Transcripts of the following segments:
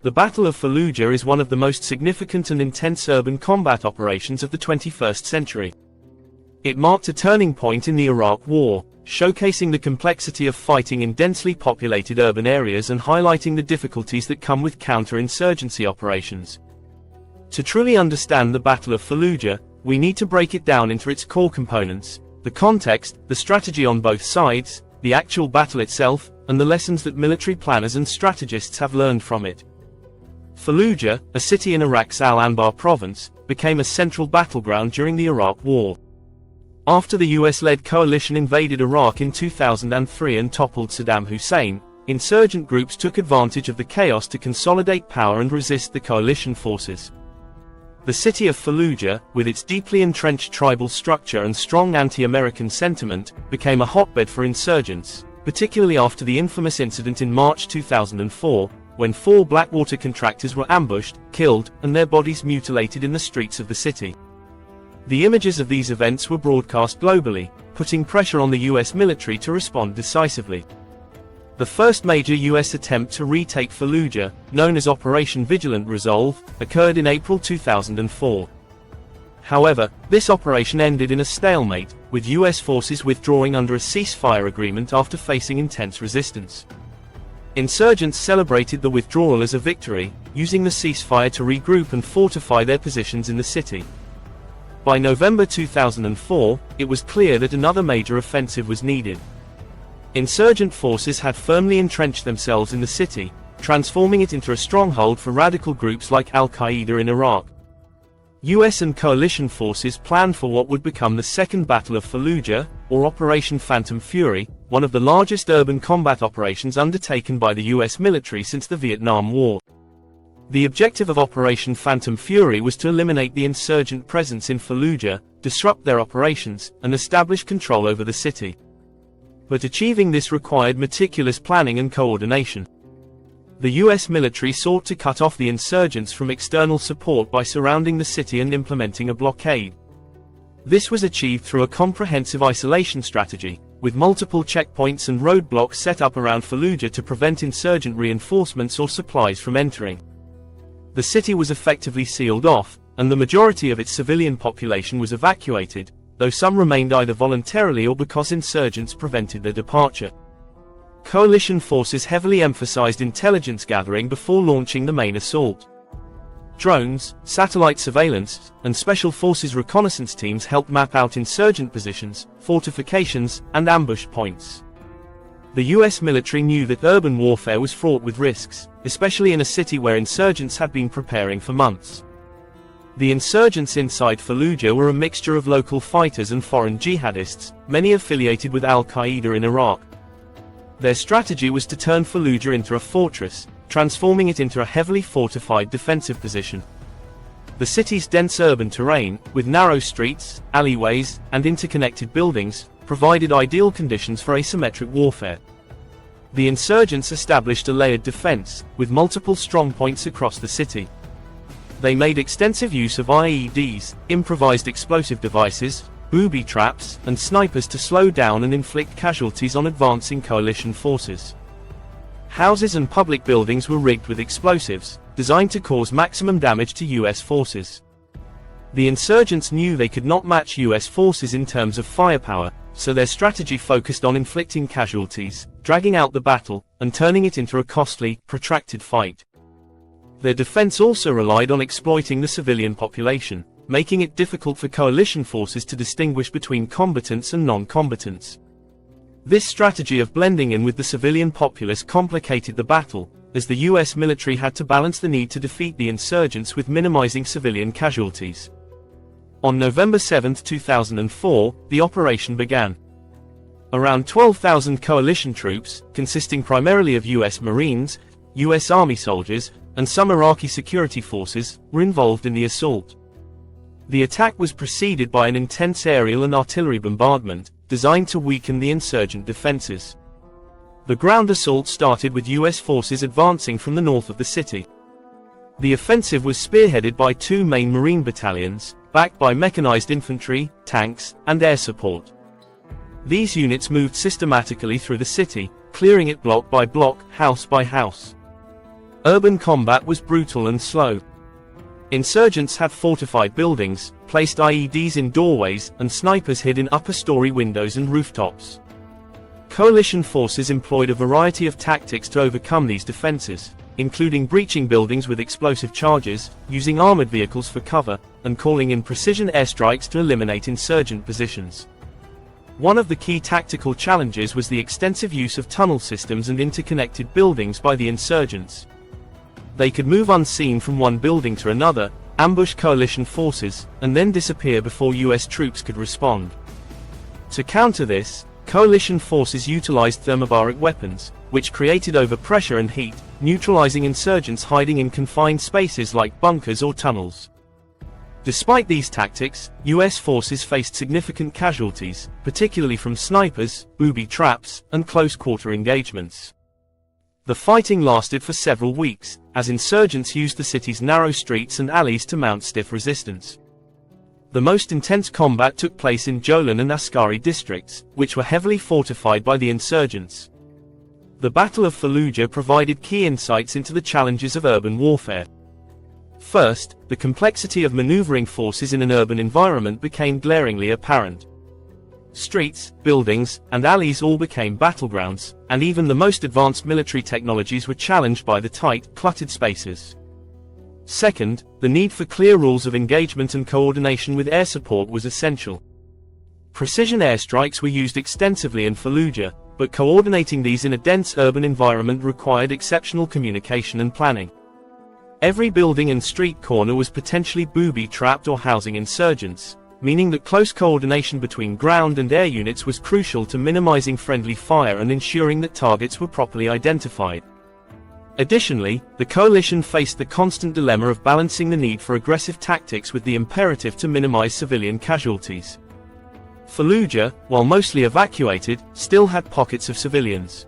The Battle of Fallujah is one of the most significant and intense urban combat operations of the 21st century. It marked a turning point in the Iraq War, showcasing the complexity of fighting in densely populated urban areas and highlighting the difficulties that come with counter-insurgency operations. To truly understand the Battle of Fallujah, we need to break it down into its core components: the context, the strategy on both sides, the actual battle itself, and the lessons that military planners and strategists have learned from it. Fallujah, a city in Iraq's Al-Anbar province, became a central battleground during the Iraq War. After the US-led coalition invaded Iraq in 2003 and toppled Saddam Hussein, insurgent groups took advantage of the chaos to consolidate power and resist the coalition forces. The city of Fallujah, with its deeply entrenched tribal structure and strong anti-American sentiment, became a hotbed for insurgents, particularly after the infamous incident in March 2004, when 4 Blackwater contractors were ambushed, killed, and their bodies mutilated in the streets of the city. The images of these events were broadcast globally, putting pressure on the US military to respond decisively. The first major US attempt to retake Fallujah, known as Operation Vigilant Resolve, occurred in April 2004. However, this operation ended in a stalemate, with US forces withdrawing under a ceasefire agreement after facing intense resistance. Insurgents celebrated the withdrawal as a victory, using the ceasefire to regroup and fortify their positions in the city. By November 2004, it was clear that another major offensive was needed. Insurgent forces had firmly entrenched themselves in the city, transforming it into a stronghold for radical groups like Al-Qaeda in Iraq. US and coalition forces planned for what would become the Second Battle of Fallujah, or Operation Phantom Fury, one of the largest urban combat operations undertaken by the US military since the Vietnam War. The objective of Operation Phantom Fury was to eliminate the insurgent presence in Fallujah, disrupt their operations, and establish control over the city. But achieving this required meticulous planning and coordination. The US military sought to cut off the insurgents from external support by surrounding the city and implementing a blockade. This was achieved through a comprehensive isolation strategy, with multiple checkpoints and roadblocks set up around Fallujah to prevent insurgent reinforcements or supplies from entering. The city was effectively sealed off, and the majority of its civilian population was evacuated, though some remained either voluntarily or because insurgents prevented their departure. Coalition forces heavily emphasized intelligence gathering before launching the main assault. Drones, satellite surveillance, and special forces reconnaissance teams helped map out insurgent positions, fortifications, and ambush points. The US military knew that urban warfare was fraught with risks, especially in a city where insurgents had been preparing for months. The insurgents inside Fallujah were a mixture of local fighters and foreign jihadists, many affiliated with Al-Qaeda in Iraq. Their strategy was to turn Fallujah into a fortress, transforming it into a heavily fortified defensive position. The city's dense urban terrain, with narrow streets, alleyways, and interconnected buildings, provided ideal conditions for asymmetric warfare. The insurgents established a layered defense, with multiple strongpoints across the city. They made extensive use of IEDs, improvised explosive devices, booby traps, and snipers to slow down and inflict casualties on advancing coalition forces. Houses and public buildings were rigged with explosives, designed to cause maximum damage to US forces. The insurgents knew they could not match US forces in terms of firepower, so their strategy focused on inflicting casualties, dragging out the battle, and turning it into a costly, protracted fight. Their defense also relied on exploiting the civilian population, making it difficult for coalition forces to distinguish between combatants and non-combatants. This strategy of blending in with the civilian populace complicated the battle, as the US military had to balance the need to defeat the insurgents with minimizing civilian casualties. On November 7, 2004, the operation began. Around 12,000 coalition troops, consisting primarily of US Marines, US Army soldiers, and some Iraqi security forces, were involved in the assault. The attack was preceded by an intense aerial and artillery bombardment, designed to weaken the insurgent defenses. The ground assault started with US forces advancing from the north of the city. The offensive was spearheaded by 2 main Marine battalions, backed by mechanized infantry, tanks, and air support. These units moved systematically through the city, clearing it block by block, house by house. Urban combat was brutal and slow. Insurgents had fortified buildings, placed IEDs in doorways, and snipers hid in upper-story windows and rooftops. Coalition forces employed a variety of tactics to overcome these defenses, including breaching buildings with explosive charges, using armored vehicles for cover, and calling in precision airstrikes to eliminate insurgent positions. One of the key tactical challenges was the extensive use of tunnel systems and interconnected buildings by the insurgents. They could move unseen from one building to another, ambush coalition forces, and then disappear before US troops could respond. To counter this, coalition forces utilized thermobaric weapons, which created overpressure and heat, neutralizing insurgents hiding in confined spaces like bunkers or tunnels. Despite these tactics, US forces faced significant casualties, particularly from snipers, booby traps, and close-quarter engagements. The fighting lasted for several weeks, as insurgents used the city's narrow streets and alleys to mount stiff resistance. The most intense combat took place in Jolan and Askari districts, which were heavily fortified by the insurgents. The Battle of Fallujah provided key insights into the challenges of urban warfare. First, the complexity of maneuvering forces in an urban environment became glaringly apparent. Streets, buildings, and alleys all became battlegrounds, and even the most advanced military technologies were challenged by the tight, cluttered spaces. Second, the need for clear rules of engagement and coordination with air support was essential. Precision airstrikes were used extensively in Fallujah, but coordinating these in a dense urban environment required exceptional communication and planning. Every building and street corner was potentially booby-trapped or housing insurgents, meaning that close coordination between ground and air units was crucial to minimizing friendly fire and ensuring that targets were properly identified. Additionally, the coalition faced the constant dilemma of balancing the need for aggressive tactics with the imperative to minimize civilian casualties. Fallujah, while mostly evacuated, still had pockets of civilians.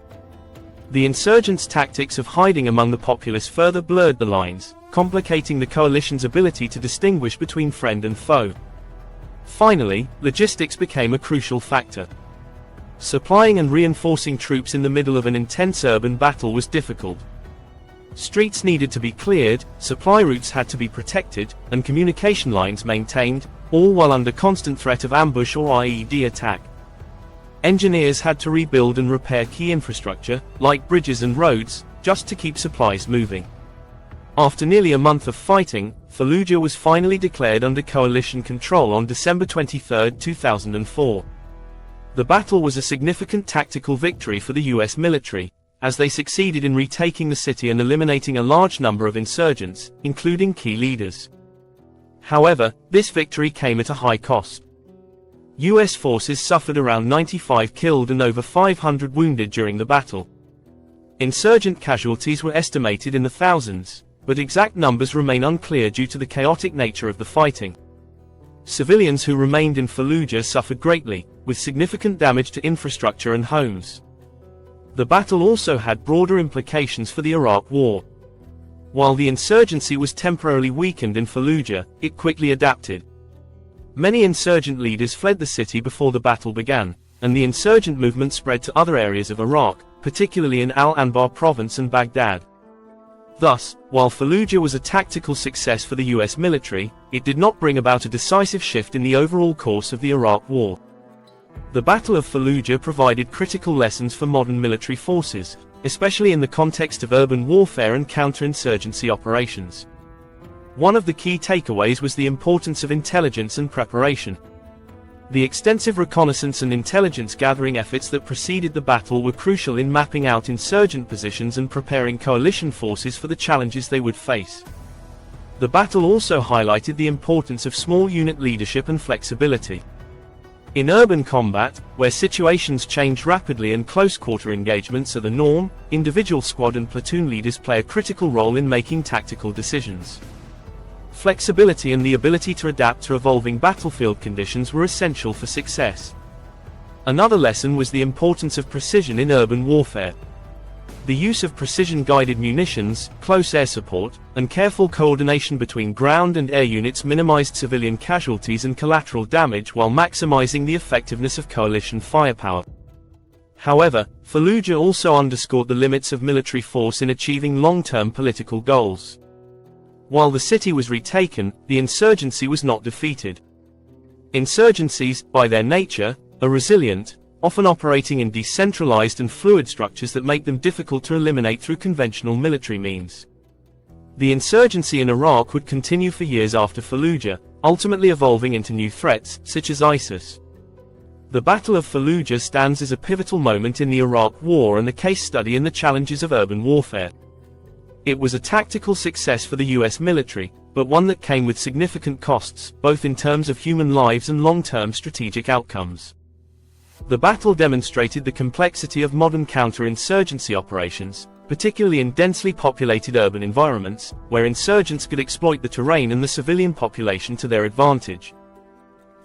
The insurgents' tactics of hiding among the populace further blurred the lines, complicating the coalition's ability to distinguish between friend and foe. Finally, logistics became a crucial factor. Supplying and reinforcing troops in the middle of an intense urban battle was difficult. Streets needed to be cleared, supply routes had to be protected, and communication lines maintained, all while under constant threat of ambush or IED attack. Engineers had to rebuild and repair key infrastructure, like bridges and roads, just to keep supplies moving. After nearly a month of fighting, Fallujah was finally declared under coalition control on December 23, 2004. The battle was a significant tactical victory for the US military, as they succeeded in retaking the city and eliminating a large number of insurgents, including key leaders. However, this victory came at a high cost. US forces suffered around 95 killed and over 500 wounded during the battle. Insurgent casualties were estimated in the thousands, but exact numbers remain unclear due to the chaotic nature of the fighting. Civilians who remained in Fallujah suffered greatly, with significant damage to infrastructure and homes. The battle also had broader implications for the Iraq War. While the insurgency was temporarily weakened in Fallujah, it quickly adapted. Many insurgent leaders fled the city before the battle began, and the insurgent movement spread to other areas of Iraq, particularly in Al-Anbar province and Baghdad. Thus, while Fallujah was a tactical success for the US military, it did not bring about a decisive shift in the overall course of the Iraq War. The Battle of Fallujah provided critical lessons for modern military forces, especially in the context of urban warfare and counterinsurgency operations. One of the key takeaways was the importance of intelligence and preparation. The extensive reconnaissance and intelligence gathering efforts that preceded the battle were crucial in mapping out insurgent positions and preparing coalition forces for the challenges they would face. The battle also highlighted the importance of small unit leadership and flexibility. In urban combat, where situations change rapidly and close-quarter engagements are the norm, individual squad and platoon leaders play a critical role in making tactical decisions. Flexibility and the ability to adapt to evolving battlefield conditions were essential for success. Another lesson was the importance of precision in urban warfare. The use of precision-guided munitions, close air support, and careful coordination between ground and air units minimized civilian casualties and collateral damage while maximizing the effectiveness of coalition firepower. However, Fallujah also underscored the limits of military force in achieving long-term political goals. While the city was retaken, the insurgency was not defeated. Insurgencies, by their nature, are resilient, often operating in decentralized and fluid structures that make them difficult to eliminate through conventional military means. The insurgency in Iraq would continue for years after Fallujah, ultimately evolving into new threats, such as ISIS. The Battle of Fallujah stands as a pivotal moment in the Iraq War and a case study in the challenges of urban warfare. It was a tactical success for the US military, but one that came with significant costs, both in terms of human lives and long-term strategic outcomes. The battle demonstrated the complexity of modern counter-insurgency operations, particularly in densely populated urban environments, where insurgents could exploit the terrain and the civilian population to their advantage.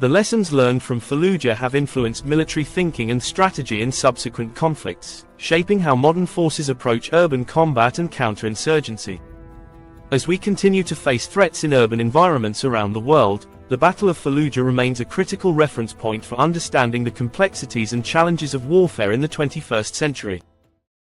The lessons learned from Fallujah have influenced military thinking and strategy in subsequent conflicts, shaping how modern forces approach urban combat and counterinsurgency. As we continue to face threats in urban environments around the world, the Battle of Fallujah remains a critical reference point for understanding the complexities and challenges of warfare in the 21st century.